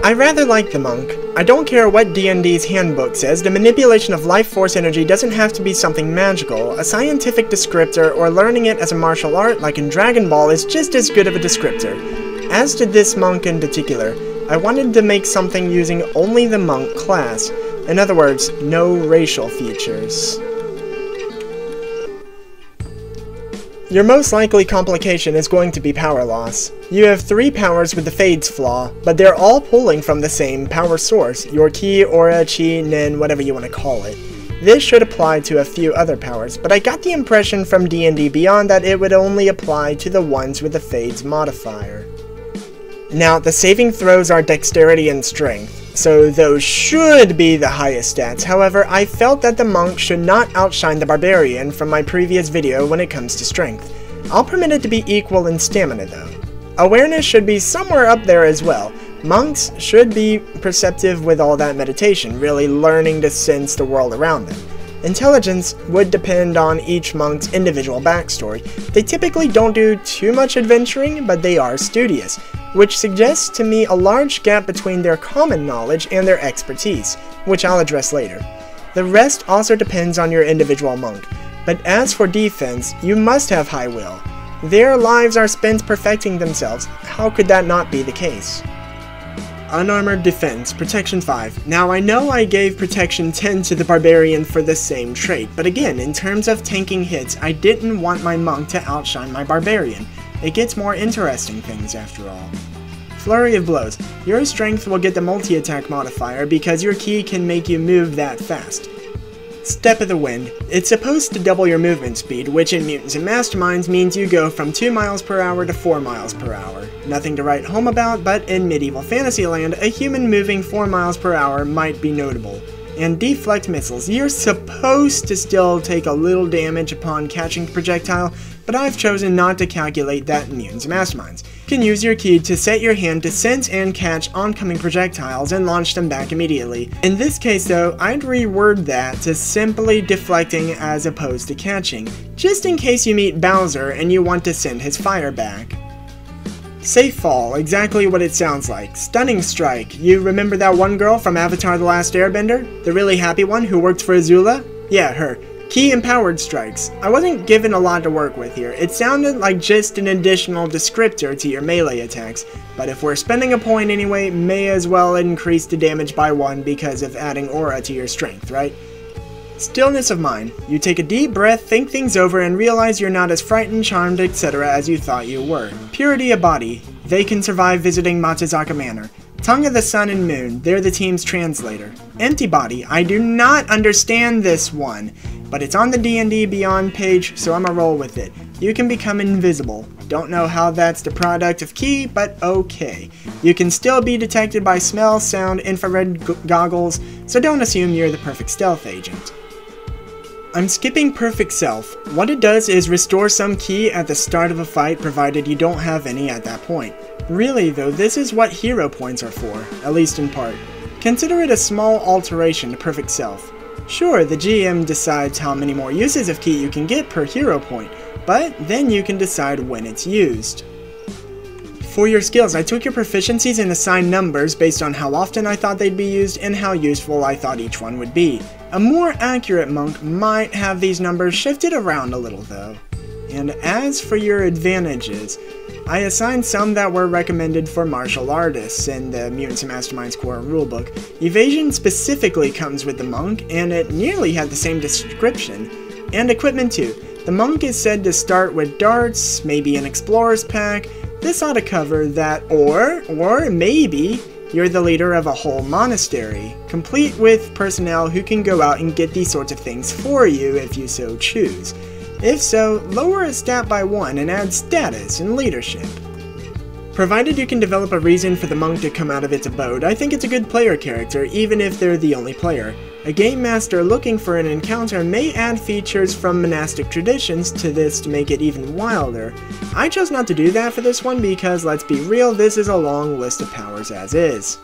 I rather like the monk. I don't care what D&D's handbook says, the manipulation of life force energy doesn't have to be something magical. A scientific descriptor or learning it as a martial art like in Dragon Ball is just as good of a descriptor. As to this monk in particular, I wanted to make something using only the monk class. In other words, no racial features. Your most likely complication is going to be power loss. You have 3 powers with the Fade's Flaw, but they're all pulling from the same power source, your ki, aura, chi, nin, whatever you want to call it. This should apply to a few other powers, but I got the impression from D&D Beyond that it would only apply to the ones with the Fade's modifier. Now, the saving throws are Dexterity and Strength, so those should be the highest stats. However, I felt that the monk should not outshine the barbarian from my previous video when it comes to strength. I'll permit it to be equal in stamina though. Awareness should be somewhere up there as well. Monks should be perceptive with all that meditation, really learning to sense the world around them. Intelligence would depend on each monk's individual backstory. They typically don't do too much adventuring, but they are studious, which suggests to me a large gap between their common knowledge and their expertise, which I'll address later. The rest also depends on your individual monk, but as for defense, you must have high will. Their lives are spent perfecting themselves. How could that not be the case? Unarmored Defense, Protection 5. Now I know I gave Protection 10 to the Barbarian for the same trait, but again, in terms of tanking hits, I didn't want my monk to outshine my Barbarian. It gets more interesting things after all. Flurry of Blows. Your strength will get the multi-attack modifier because your ki can make you move that fast. Step of the Wind. It's supposed to double your movement speed, which in Mutants and Masterminds means you go from 2 miles per hour to 4 miles per hour. Nothing to write home about, but in medieval Fantasyland, a human moving 4 miles per hour might be notable. And Deflect Missiles. You're supposed to still take a little damage upon catching the projectile, but I've chosen not to calculate that in Mutants and Masterminds. You can use your ki to set your hand to sense and catch oncoming projectiles and launch them back immediately. In this case though, I'd reword that to simply deflecting as opposed to catching, just in case you meet Bowser and you want to send his fire back. Safe Fall, exactly what it sounds like. Stunning Strike. You remember that one girl from Avatar: The Last Airbender? The really happy one who worked for Azula? Yeah, her. Ki Empowered Strikes. I wasn't given a lot to work with here. It sounded like just an additional descriptor to your melee attacks, but if we're spending a point anyway, may as well increase the damage by 1 because of adding aura to your strength, right? Stillness of Mind. You take a deep breath, think things over, and realize you're not as frightened, charmed, etc. as you thought you were. Purity of Body. They can survive visiting Matsuzaka Manor. Tongue of the Sun and Moon. They're the team's translator. Empty Body. I do not understand this one, but it's on the D&D Beyond page, so I'ma roll with it. You can become invisible. Don't know how that's the product of ki, but okay. You can still be detected by smell, sound, infrared goggles, so don't assume you're the perfect stealth agent. I'm skipping Perfect Self. What it does is restore some ki at the start of a fight provided you don't have any at that point. Really though, this is what hero points are for, at least in part. Consider it a small alteration to Perfect Self. Sure, the GM decides how many more uses of ki you can get per hero point, but then you can decide when it's used. For your skills, I took your proficiencies and assigned numbers based on how often I thought they'd be used and how useful I thought each one would be. A more accurate monk might have these numbers shifted around a little though. And as for your advantages, I assigned some that were recommended for martial artists in the Mutants and Masterminds core rulebook. Evasion specifically comes with the monk, and it nearly had the same description. And equipment too. The monk is said to start with darts, maybe an explorer's pack. This ought to cover that, or maybe you're the leader of a whole monastery, complete with personnel who can go out and get these sorts of things for you if you so choose. If so, lower a stat by 1 and add status and leadership. Provided you can develop a reason for the monk to come out of its abode, I think it's a good player character, even if they're the only player. A game master looking for an encounter may add features from monastic traditions to this to make it even wilder. I chose not to do that for this one because, let's be real, this is a long list of powers as is.